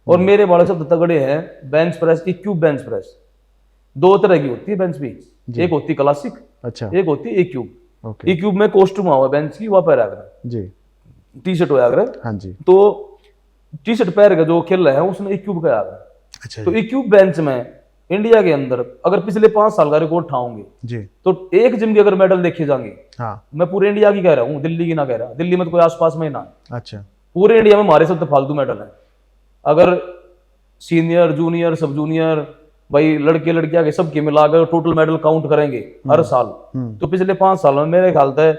और मेरे बालक सब तगड़े हैं। बेंच प्रेस, इक्यूब बेंच प्रेस 2 तरह की होती है बेंच भी, एक होती क्लासिक, अच्छा, एक होती है इक्यूब। इक्यूब में कॉस्ट्यूम हुआ बेंच की, वहां पर आकर जी, टी शर्ट होया कर, हाँ जी, तो टी शर्ट पहन के जो खेल रहे हैं उसने इक्यूब का आकर। अच्छा, तो इक्यूब बेंच में इंडिया के अंदर अगर पिछले 5 साल का रिकॉर्ड ठाऊंगे जी, तो एक जिम के अगर मेडल देखे जाएंगे, हाँ, मैं पूरे इंडिया की कह रहा हूँ, दिल्ली की ना कह रहा। दिल्ली में तो कोई आसपास में ही ना है, अच्छा, पूरे इंडिया में हमारे सब तो फालतू मेडल है। अगर सीनियर, जूनियर, सब जूनियर, भाई लड़के लड़कियां के सबके मिलाकर टोटल मेडल काउंट करेंगे हर साल, तो पिछले 5 साल में मेरे ख्याल से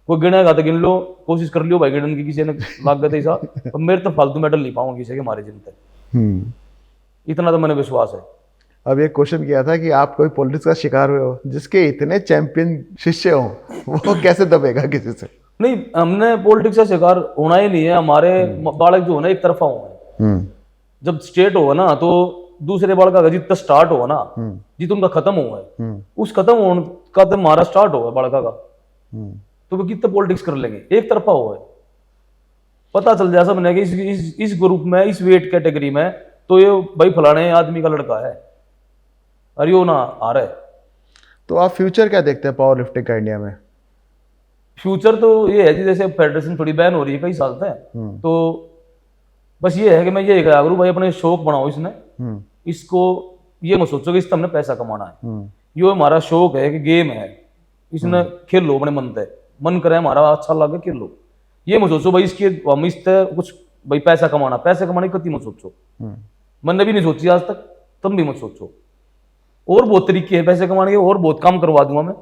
कोई गिनेगा तो गिन लो, कोशिश कर लियो भाई गिनने की, किसी ने लाग गए ऐसा। तो मेरे तो फालतू मेडल नहीं पाऊंगा किसी के हमारे जिम तक। इतना तो मैंने विश्वास है। अब एक क्वेश्चन किया था कि आप कोई पॉलिटिक्स का शिकार हुए हो, जिसके इतने चैंपियन शिष्य हो वो कैसे दबेगा किसी से? नहीं, हमने पॉलिटिक्स का शिकार होना ही नहीं है। हमारे बालक जो है ना एक तरफा हुए हैं। जब स्टेट होगा ना तो दूसरे बालक का जितना स्टार्ट होगा ना, जितना उनका खत्म हुआ है, उस खत्म होने का तो हमारा स्टार्ट होगा बालका का। तो वो कितना पॉलिटिक्स कर लेंगे, एक तरफा हुआ है। पता चल जाए सबने कि इस ग्रुप में, इस वेट कैटेगरी में तो ये भाई फलाने आदमी का लड़का है, अरे यो ना आ रहा है। तो आप फ्यूचर क्या देखते हैं पावर लिफ्टिंग का इंडिया में? फ्यूचर तो ये है कि जैसे फेडरेशन थोड़ी बैन हो रही है कई साल से, तो बस ये है कि मैं ये कहा करूँ भाई अपने शौक बनाओ इसने, इसको ये मत सोचो कि इससे हमने पैसा कमाना है। ये हमारा शौक है कि गेम है, इसने खेल लो अपने मन से, मन करे हमारा अच्छा लगे खेल लो। ये मत सोचो भाई इसके हम इससे कुछ भाई पैसा कमाना, पैसे कमाने की कति मत सोचो। मैंने भी नहीं सोची आज तक, तुम भी मत सोचो। और बहुत तरीके हैं पैसे कमाने के, और बहुत काम करवा दूंगा मैं।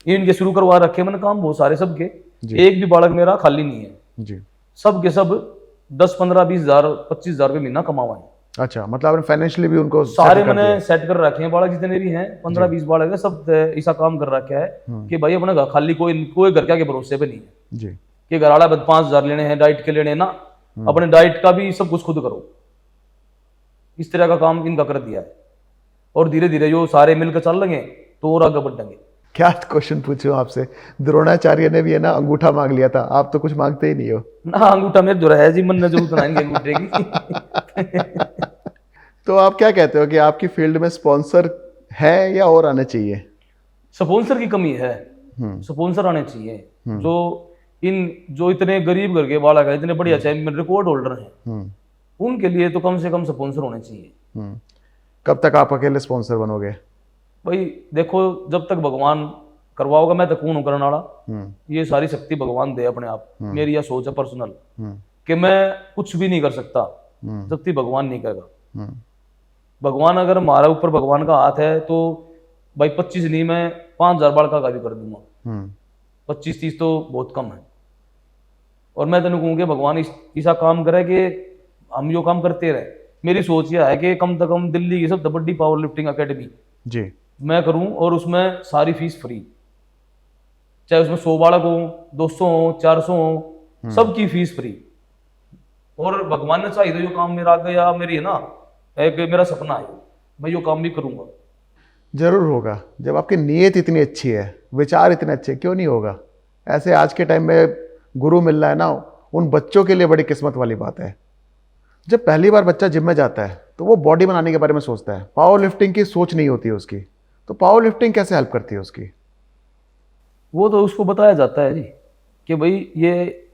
इनके शुरू करवा रखे मैंने काम बहुत सारे सबके, एक भी बालक मेरा खाली नहीं है जी। सब के सब 10, 15, 20 हजार 25 हजार रुपये महीना कमावा है। अच्छा, मतलब आपने फाइनेंशियली भी उनको सारे मैंने सेट कर रखे हैं बालक जितने भी हैं, 15-20 बालक है, सब ऐसा काम कर रखा है कि भाई अपने घर खाली कोई घर के भरोसे पे नहीं है जी कि घर वाला 5,000 लेने हैं डाइट के लेने हैं ना, अपने डाइट का भी सब कुछ खुद करो। इस तरह का काम इनका कर दिया है, और धीरे धीरे जो सारे मिलकर चल लेंगे तो और आगे बढ़ेंगे। क्या क्वेश्चन पूछूं आपसे? द्रोणाचार्य ने भी है ना अंगूठा मांग लिया था, आप तो कुछ मांगते ही नहीं हो ना। अंगूठा मेरे जो है जी, मन ने जो उतनाएंगे अंगूठे की। तो आप क्या कहते हो कि आपकी फील्ड में स्पॉन्सर है या और आने चाहिए? स्पॉन्सर की कमी है, स्पॉन्सर आने चाहिए। जो इतने गरीब घर के बालक है, इतने बढ़िया चैंपियन रिकॉर्ड होल्डर हैं, उनके लिए तो कम से कम स्पॉन्सर होने चाहिए। कब तक आप अकेले स्पॉन्सर बनोगे? भाई देखो, जब तक भगवान करवाओगा, मैं तो कौन हूं करने वाला। ये सारी शक्ति भगवान दे अपने आप। मेरी यह सोच है पर्सनल कि मैं कुछ भी नहीं कर सकता जब तक भगवान नहीं करेगा। भगवान अगर हमारा ऊपर भगवान का हाथ है तो भाई 25 नहीं, मैं 5,000 बालका का भी कर दूंगा। 25-30 तो बहुत कम है। और मैं तेन कहूँ कि भगवान ऐसा काम करे कि हम जो काम करते रहे। मेरी सोच यह है कि कम से कम दिल्ली की सबसे बड़ी पावर लिफ्टिंग अकेडमी जी मैं करूं, और उसमें सारी फीस फ्री, चाहे उसमें 100 बालक हो, 200 हो, 400 हो, सबकी फीस फ्री। और भगवान ने चाहिए तो जो काम मेरा आ गया, मेरी है ना एक मेरा सपना है, मैं यो काम भी करूंगा। जरूर होगा। जब आपकी नीयत इतनी अच्छी है, विचार इतने अच्छे, क्यों नहीं होगा? ऐसे आज के टाइम में गुरु मिल रहा है ना, उन बच्चों के लिए बड़ी किस्मत वाली बात है। जब पहली बार बच्चा जिम में जाता है तो वो बॉडी बनाने के बारे में सोचता है, पावर लिफ्टिंग की सोच नहीं होती है उसकी। तो पावर लिफ्टिंग कैसे हेल्प करती है उसकी? वो तो उसको बताया जाता है जी कि भाई ये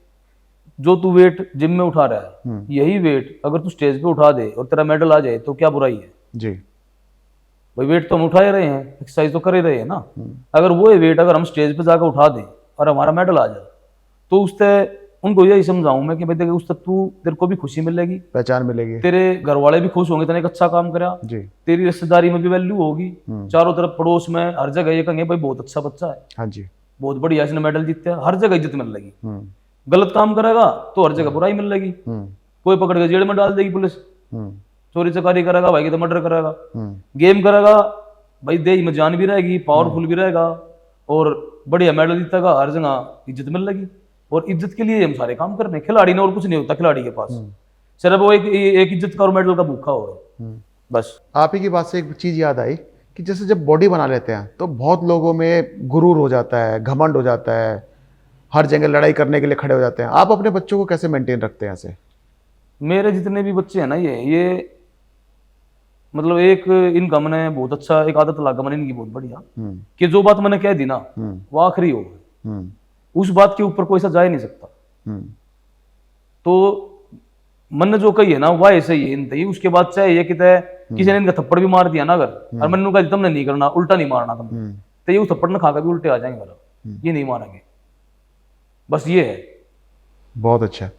जो तू वेट जिम में उठा रहा है, यही वेट अगर तू स्टेज पे उठा दे और तेरा मेडल आ जाए तो क्या बुराई है? जी भाई वेट तो हम उठा ही रहे हैं, एक्सरसाइज तो कर ही रहे हैं ना। अगर वो वेट अगर हम स्टेज पे जाकर उठा दें और हमारा मेडल आ जाए तो उससे उनको यही समझाऊं मैं कि भाई देख, उससे तेरे को भी खुशी मिलेगी, पहचान मिलेगी, तेरे घर वाले भी खुश होंगे, तेने एक अच्छा काम करा जी, तेरी रिश्तेदारी में भी वैल्यू होगी, चारों तरफ पड़ोस में हर जगह ये कहेंगे भाई बहुत अच्छा बच्चा है, हाँ जी, बहुत बढ़िया इसने मेडल जीता है, हर जगह इज्जत मिल लगी। गलत काम करेगा तो हर जगह बुराई मिल लगी, कोई पकड़ के जेल में डाल देगी पुलिस। चोरी चकारी करेगा भाई तो मर्डर करेगा, गेम करेगा भाई देह में जान भी रहेगी, पावरफुल भी रहेगा, और बढ़िया मेडल जीतेगा, हर जगह इज्जत मिल लगी। और इज्जत के लिए हम सारे काम कर रहे हैं। खिलाड़ी ने और कुछ नहीं होता खिलाड़ी के पास, सिर्फ वो एक इज्जत का और मेडल का भूखा होगा बस। आप ही की बात से एक चीज़ याद आई कि जैसे जब बॉडी बना लेते हैं तो बहुत लोगों में गुरूर हो जाता है, घमंड हो जाता है, हर जगह लड़ाई करने के लिए खड़े हो जाते हैं। आप अपने बच्चों को कैसे मेंटेन रखते हैं ऐसे? मेरे जितने भी बच्चे हैं ना, ये मतलब एक इनका मैंने बहुत अच्छा एक आदत लगा मैंने इनकी बहुत बढ़िया, कि जो बात मैंने कह दी ना वो आखिरी हो, उस बात के ऊपर कोई सा जा ही नहीं सकता। तो मैंने जो कही है ना वह ऐसे ही है, उसके बाद चाहे ये किसी ने इनका थप्पड़ भी मार दिया ना अगर, और मैंने कहा तुमने नहीं करना, उल्टा नहीं मारना तुमने, तो ये उस थप्पड़ ने खाकर भी उल्टे आ जाएंगे वाला, ये नहीं मारेंगे, बस ये है। बहुत अच्छा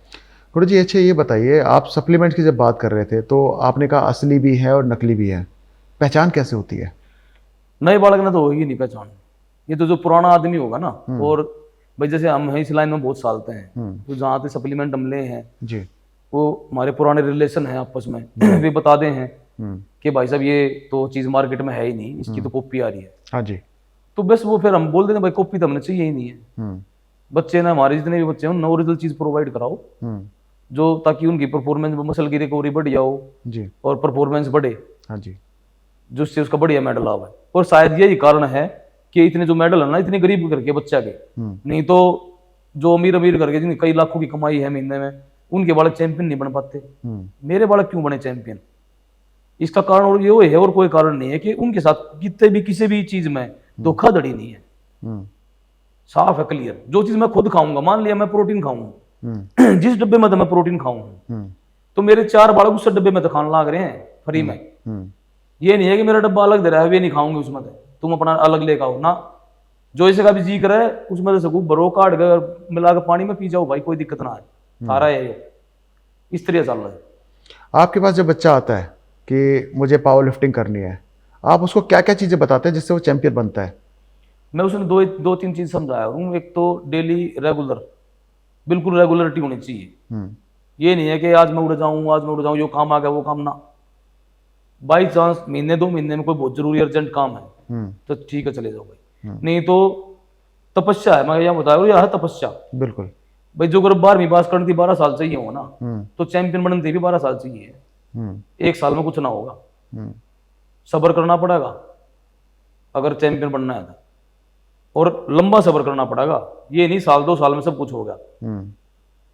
गुरु जी। अच्छा ये बताइए, आप सप्लीमेंट की जब बात कर रहे थे तो आपने कहा असली भी है और नकली भी है, पहचान कैसे होती है? नए बालक ने तो होगी नहीं पहचान, ये तो जो पुराना आदमी होगा ना, और भाई जैसे हम इस लाइन में बहुत सालते हैं, तो जहाँ से सप्लीमेंट हम ले हैं जी, वो हमारे पुराने रिलेशन है आपस में, वे बता दे हैं कि भाई साहब ये तो चीज़ मार्केट में है ही नहीं, इसकी तो कॉपी आ रही है। हाँ जी। तो बस वो फिर हम बोल देते हैं भाई कॉपी तो हमने चाहिए ही नहीं है। बच्चे ना, हमारे जितने भी बच्चे हैं उन ओरिजिनल चीज़ प्रोवाइड कराओ, जो ताकि उनकी परफॉर्मेंस, मसल की रिकवरी बढ़िया हो जी। और परफॉर्मेंस बढ़े, हाँ जी। जिससे उसका बढ़िया मेडल आवे। और शायद यही कारण है कि इतने जो मेडल है ना, इतने गरीब करके बच्चा के, नहीं तो जो अमीर अमीर करके जिनकी कई लाखों की कमाई है महीने में, उनके बालक चैंपियन नहीं बन पाते। मेरे बालक क्यों बने चैंपियन? इसका कारण और ये है और कोई कारण नहीं है कि उनके साथ कितने भी किसी भी चीज में धोखाधड़ी नहीं है, साफ है, क्लियर। जो चीज मैं खुद खाऊंगा, मान लिया मैं प्रोटीन खाऊंगा, जिस डब्बे में तो मैं प्रोटीन खाऊंगा, तो मेरे 4 बालक उस डब्बे में तो खाने लाग रहे हैं फ्री में। ये नहीं है कि मेरा डब्बा अलग दे रहा है, वे नहीं खाऊंगे उसमें से, तुम अपना अलग लेकर आओ ना। जो इसे का भी जी करे उसमें से सकूँ बरो काट कर मिला के पानी में पी जाओ भाई, कोई दिक्कत ना है, सारा है ये। इस तरह चल रहा है। आपके पास जब बच्चा आता है कि मुझे पावर लिफ्टिंग करनी है, आप उसको क्या क्या चीज़ें बताते हैं जिससे वो चैंपियन बनता है? मैं उसने दो तीन चीज समझाया हूँ। एक तो डेली रेगुलर, बिल्कुल रेगुलरिटी होनी चाहिए। ये नहीं है कि आज मैं उड़ जाऊँ, यो काम आ गया वो काम ना। बाई चांस महीने 2 महीने में कोई बहुत जरूरी अर्जेंट काम है तो ठीक है चले जाओ भाई, नहीं तो तपस्या है। मैं यहाँ बताया यह है तपस्या। बिल्कुल भाई जो अगर 12वीं पास करनी थी 12 साल चाहिए हो ना, तो चैंपियन बनने भी 12 साल चाहिए। 1 साल में कुछ ना होगा, सब्र करना पड़ेगा अगर चैंपियन बनना है तो, और लंबा सब्र करना पड़ेगा। ये नहीं 1-2 साल में सब कुछ हो गया।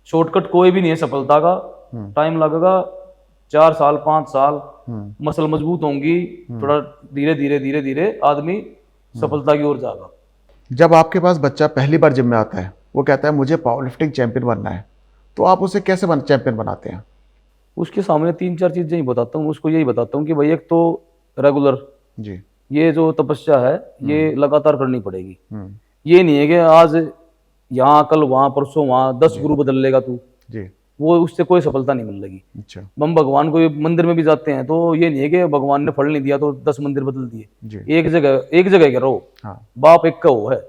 शॉर्टकट कोई भी नहीं है सफलता का, टाइम लगेगा 4 साल 5 साल, मसल मजबूत होंगी, थोड़ा धीरे धीरे धीरे धीरे आदमी सफलता की ओर जाएगा। जब आपके पास बच्चा पहली बार जिम में आता है, वो कहता है मुझे पावर लिफ्टिंग चैंपियन बनना है, तो आप उसे कैसे चैंपियन बनाते हैं? उसके सामने 3-4 चीजें ही बताता हूँ। उसको यही बताता हूँ कि भाई एक तो रेगुलर जी, ये जो तपस्या है ये लगातार करनी पड़ेगी। ये नहीं है कि आज यहाँ कल वहां परसों वहां 10 गुरु बदल लेगा तू जी, वो, उससे कोई सफलता नहीं मिल लगी। अच्छा हम भगवान को मंदिर में भी जाते हैं तो ये नहीं है कि भगवान ने फल नहीं दिया तो 10 मंदिर बदल जी। दिए। एक जगह के रहो, हाँ बाप एक का वो है,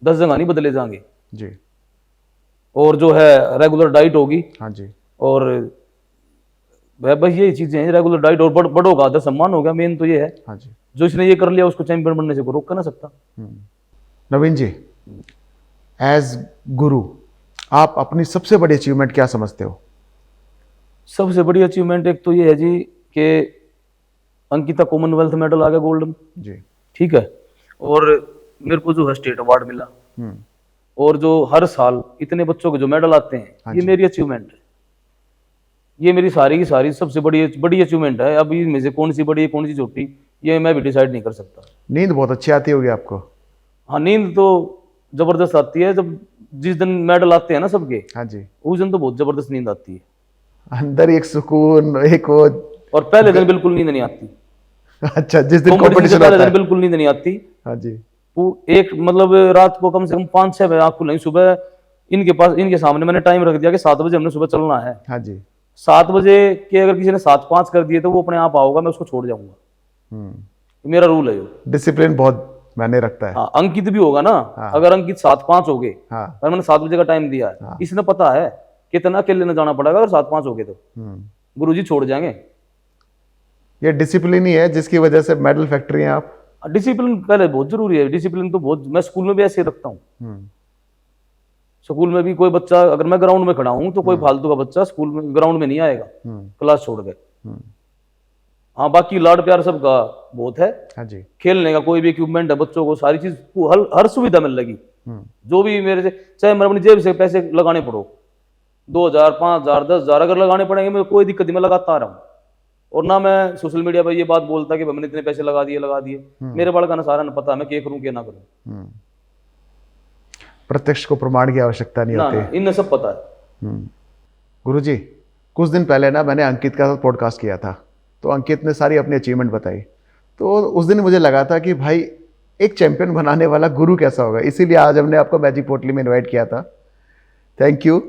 10 जगह नहीं बदले जाएंगे। जी, और जो है रेगुलर डाइट होगी, हाँ जी, और बस यही चीजें हैं, रेगुलर डाइट और बड़ों का आदर सम्मान हो गया। मेन तो ये है, हाँ जी। जो इसने ये कर लिया उसको चैंपियन बनने से कोई रोक कर ना सकता। नवीन जी, एज गुरु आप अपनी सबसे बड़ी अचीवमेंट क्या समझते हो? सबसे बड़ी अचीवमेंट एक तो ये है जी कि अंकिता कॉमनवेल्थ मेडल आ गया गोल्डन जी, ठीक है, और मेरे को जो है स्टेट अवार्ड मिला, और जो हर साल इतने बच्चों के जो मेडल आते हैं, ये मेरी अचीवमेंट है। ये मेरी सारी की सारी सबसे बड़ी अचीवमेंट है। अभी में से कौन सी बड़ी कौन सी छोटी ये मैं भी डिसाइड नहीं कर सकता। नींद बहुत अच्छी आती होगी आपको? हाँ, नींद तो जबरदस्त आती है। जब जिस दिन मेडल आते हैं ना सबके, हाँ जी, उस दिन तो बहुत जबरदस्त नींद आती है। अंदर एक सुकून, एक वो। और पहले दिन बिल्कुल नींद नहीं आती। अच्छा, जिस दिन कंपटीशन कंपटीशन पहले होता दिन है। बिल्कुल नींद नहीं आती। हाँ जी, वो एक मतलब रात को कम से कम 5-6 बजे आँख खुलेंगी। सुबह इनके सामने मैंने टाइम रख दिया कि 7 बजे हमने सुबह चलना है। हाँ जी, 7 बजे के अगर किसी ने 7:05 कर दिए तो वो अपने आप आओगा, मैं उसको छोड़ जाऊंगा। मेरा रूल है यो। डिसिप्लिन बहुत मायने रखता है। हाँ, अंकित भी होगा ना। अगर अंकित 7:05 हो गए, हाँ, अगर मैंने 7 बजे का टाइम दिया है, इसने पता है कितना अकेले न जाना पड़ेगा। अगर 7:05 हो गए तो गुरुजी छोड़ जाएंगे। ये डिसिप्लिन ही है जिसकी वजह से मेडल फैक्ट्री हैं आप। डिसिप्लिन पहले बहुत जरूरी है। डिसिप्लिन तो बहुत, मैं स्कूल में भी ऐसे रखता हूँ। स्कूल में भी कोई बच्चा, अगर मैं ग्राउंड में खड़ा हूँ तो कोई फालतू का बच्चा स्कूल में ग्राउंड में नहीं आएगा क्लास छोड़ के। हाँ, बाकी लाड प्यार सबका बहुत है। हाँ जी, खेलने का कोई भी इक्विपमेंट है, बच्चों को सारी चीज हर सुविधा मिल लगी। जो भी मेरे से, चाहे मैं अपनी जेब से पैसे लगाने पड़ो, 2,000 5,000 10,000 अगर लगाने पड़ेंगे, मैं कोई दिक्कत नहीं, मैं लगाता आ रहा हूँ। और ना मैं सोशल मीडिया पर ये बात बोलता कि मैंने इतने पैसे लगा दिए। मेरे बाल का ना सारा ना पता है मैं क्या करूँ क्या ना करूँ। प्रत्यक्ष को प्रमाण की आवश्यकता नहीं होती। इन्हें सब पता है। गुरुजी, कुछ दिन पहले ना मैंने अंकित का साथ पॉडकास्ट किया था, तो अंकित ने सारी अपनी अचीवमेंट बताई। तो उस दिन मुझे लगा था कि भाई एक चैंपियन बनाने वाला गुरु कैसा होगा, इसीलिए आज हमने आपको मैजिक पोटली में इनवाइट किया था। थैंक यू,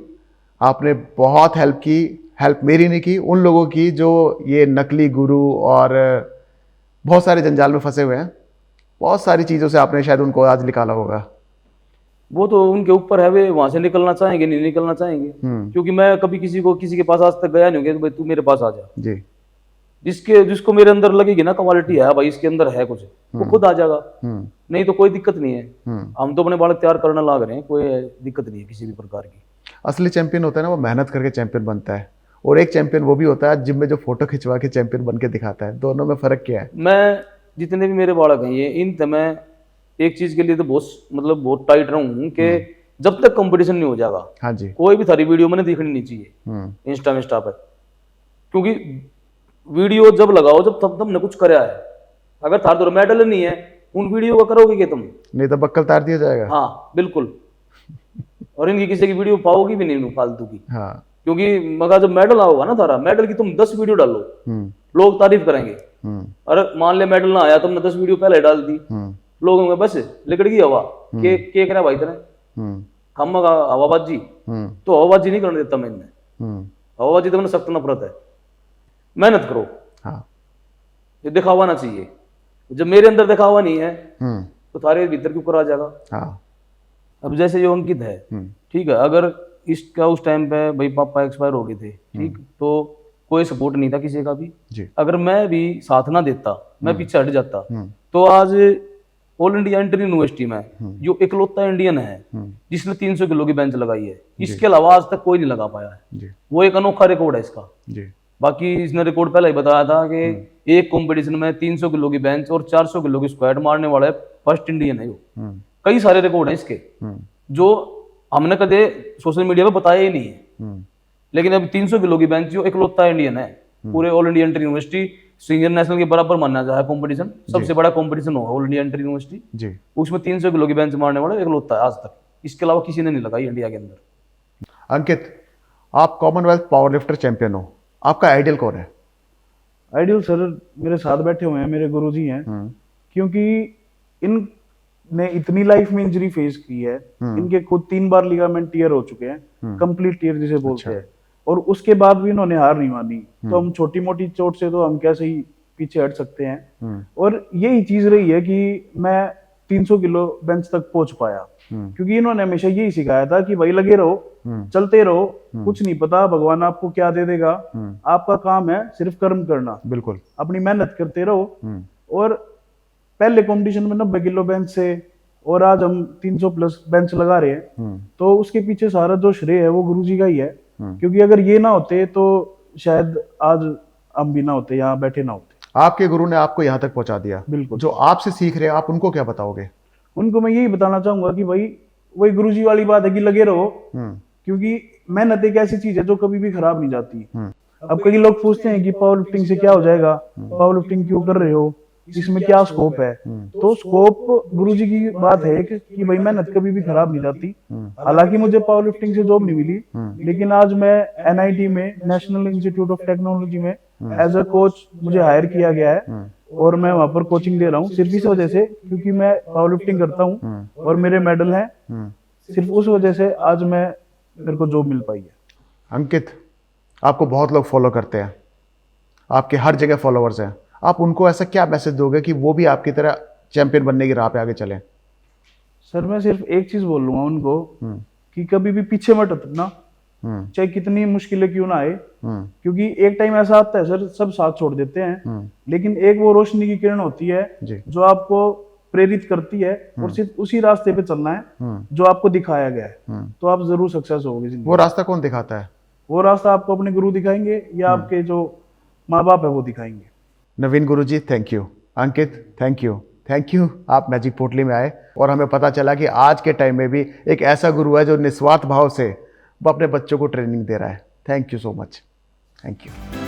आपने बहुत हेल्प की। हेल्प मेरी नहीं की, उन लोगों की जो ये नकली गुरु और बहुत सारे जंजाल में फंसे हुए हैं। बहुत सारी चीज़ों से आपने शायद उनको आज निकाला होगा। वो तो उनके ऊपर है, वे वहां से निकलना चाहेंगे नहीं निकलना चाहेंगे। क्योंकि मैं कभी किसी के पास आज तक गया नहीं हूँ कि भाई तू मेरे पास आ जा। जी। जिसको मेरे अंदर लगेगी ना क्वालिटी है भाई इसके अंदर है कुछ, वो खुद आ जाएगा। नहीं तो कोई दिक्कत नहीं है। हम तो अपने बालक तैयार करना लाग रहे हैं, कोई दिक्कत नहीं है किसी भी प्रकार की। असली चैंपियन होता है ना वो मेहनत करके चैंपियन बनता है, और एक चैंपियन वो भी होता है जिम में जो फोटो खिंचवा के चैंपियन बन के दिखाता है। दोनों में फर्क क्या है? मैं जितने भी मेरे बालक हैं ये इन मैं एक चीज के लिए तो बहुत टाइट रहूं कि जब तक कंपटीशन नहीं हो जाएगा, हाँ जी, कोई भी थारी वीडियो मैंने देखनी नहीं चाहिए इंस्टा पर। क्योंकि वीडियो जब लगाओ जब तब तुमने कुछ कराया है, अगर थार तो मेडल नहीं है उन वीडियो का करोगे क्या तुम? नहीं तो बक्कल तार दिया जाएगा। हाँ बिल्कुल। और इनकी किसी की वीडियो पाओगी भी नहीं फालतू की। हाँ। क्योंकि मगर जब मेडल आओगा ना थारा, मेडल की तुम 10 वीडियो डालो, लोग तारीफ करेंगे। अरे मान ले मेडल ना आया, तुमने 10 वीडियो पहले डाल दी, लोगों में बस लिकड़ गई हवा के करा भाई तेने हम हवाबाजी। तो हवाबाजी नहीं करने देता मैं इन्हें। हवाबाजी तो मैंने सख्त नफरत है। मेहनत करो। हाँ। ये दिखावा ना चाहिए। जब मेरे अंदर दिखावा नहीं है तो थारे भीतर क्यों करा जाएगा? हाँ। अब जैसे जो अंकित है, ठीक है, अगर इसका उस टाइम पे भाई पापा एक्सपायर हो गए थे, ठीक, तो कोई सपोर्ट नहीं था किसी का भी जी। अगर मैं भी साथ ना देता, मैं पीछे हट जाता, तो आज ऑल इंडिया इंटर यूनिवर्सिटी में जो इकलौता इंडियन है जिसने 300 किलो की बेंच लगाई है, इसके अलावा आज तक कोई नहीं लगा पाया है। वो एक अनोखा रिकॉर्ड है इसका। बाकी इसने रिकॉर्ड पहले ही बताया था कि एक कंपटीशन में 300 किलो की बेंच और 400 किलो की स्क्वाट मारने वाला फर्स्ट इंडियन है वो। कई सारे रिकॉर्ड हैं इसके जो हमने कदे सोशल मीडिया पे बताया ही नहीं है। लेकिन अब 300 किलो की बेंच जो इकलौता इंडियन है पूरे all India inter university senior national के बराबर माना जाए कंपटीशन, सबसे बड़ा कंपटीशन होगा ऑल इंडिया इंटर यूनिवर्सिटी, उसमें 300 किलो की बेंच मारने वाला इकलौता है आज तक। इसके अलावा किसी ने नहीं लगाई इंडिया के अंदर। अंकित, आप कॉमनवेल्थ पावर लिफ्टर चैंपियन हो, आपका आइडियल कौन है? आइडियल सर मेरे साथ बैठे हुए हैं, मेरे गुरुजी हैं। क्योंकि इनने इतनी लाइफ में इंजरी फेस की है, इनके खुद 3 बार लिगामेंट टीयर हो चुके हैं, कंप्लीट टीयर जिसे बोलते हैं, और उसके बाद भी इन्होंने हार नहीं मानी। तो हम छोटी मोटी चोट से तो हम कैसे ही पीछे हट सकते हैं। और यही चीज रही है कि मैं 300 किलो बेंच तक पहुंच पाया, क्योंकि इन्होंने हमेशा यही सिखाया था कि भाई लगे रहो, चलते रहो, कुछ नहीं पता भगवान आपको क्या दे देगा, आपका काम है सिर्फ कर्म करना, बिल्कुल अपनी मेहनत करते रहो। और पहले कंपटीशन में 90 किलो बेंच से और आज हम 300 प्लस बेंच लगा रहे हैं, तो उसके पीछे सारा जो श्रेय है वो गुरुजी का ही है। क्योंकि अगर ये ना होते तो शायद आज हम भी ना होते, यहाँ बैठे ना होते। आपके गुरु ने आपको यहाँ तक पहुंचा दिया। बिल्कुल। जो आपसे सीख रहे हैं आप उनको क्या बताओगे? उनको मैं यही बताना चाहूंगा कि भाई वही गुरुजी वाली बात है कि लगे रहो, क्योंकि मेहनत एक ऐसी चीज है जो कभी भी खराब नहीं जाती। अब कई लोग पूछते हैं कि पावर लिफ्टिंग से क्या हो जाएगा, पावर लिफ्टिंग क्यों कर रहे हो, इसमें क्या स्कोप है? तो स्कोप गुरुजी की बात है कि भाई मेहनत कभी भी खराब नहीं जाती। हालांकि मुझे पावर लिफ्टिंग से जॉब नहीं मिली, लेकिन आज मैं एनआईटी में नेशनल इंस्टीट्यूट ऑफ टेक्नोलॉजी में एज अ कोच मुझे हायर किया गया है, और मैं वहां पर कोचिंग दे रहा हूँ सिर्फ इस वजह से क्योंकि मैं पावर लिफ्टिंग करता हूँ और मेरे मेडल हैं। सिर्फ उस वजह से आज मेरे को जॉब मिल पाई है। अंकित, आपको बहुत लोग फॉलो करते हैं, आपके हर जगह फॉलोअर्स हैं, आप उनको ऐसा क्या मैसेज दोगे कि वो भी आपकी तरह चैंपियन बनने की राह पे आगे चलें? सर मैं सिर्फ एक चीज बोल लूंगा उनको कि कभी भी पीछे मत हटना, चाहे कितनी मुश्किलें क्यों ना आए। क्योंकि एक टाइम ऐसा आता है सर सब साथ छोड़ देते हैं, लेकिन एक वो रोशनी की किरण होती है जो आपको प्रेरित करती है, और सिर्फ उसी रास्ते पे चलना है जो आपको दिखाया गया है, तो आप जरूर सक्सेस होगे। वो रास्ता कौन दिखाता है? वो रास्ता आपको अपने गुरु दिखाएंगे या आपके जो माँ बाप है वो दिखाएंगे। Naveen Guruji thank you, Ankit thank you, आप मैजिक पोटली में आए और हमें पता चला कि आज के टाइम में भी एक ऐसा गुरु है जो निस्वार्थ भाव से वो अपने बच्चों को ट्रेनिंग दे रहा है। Thank you so much, thank you.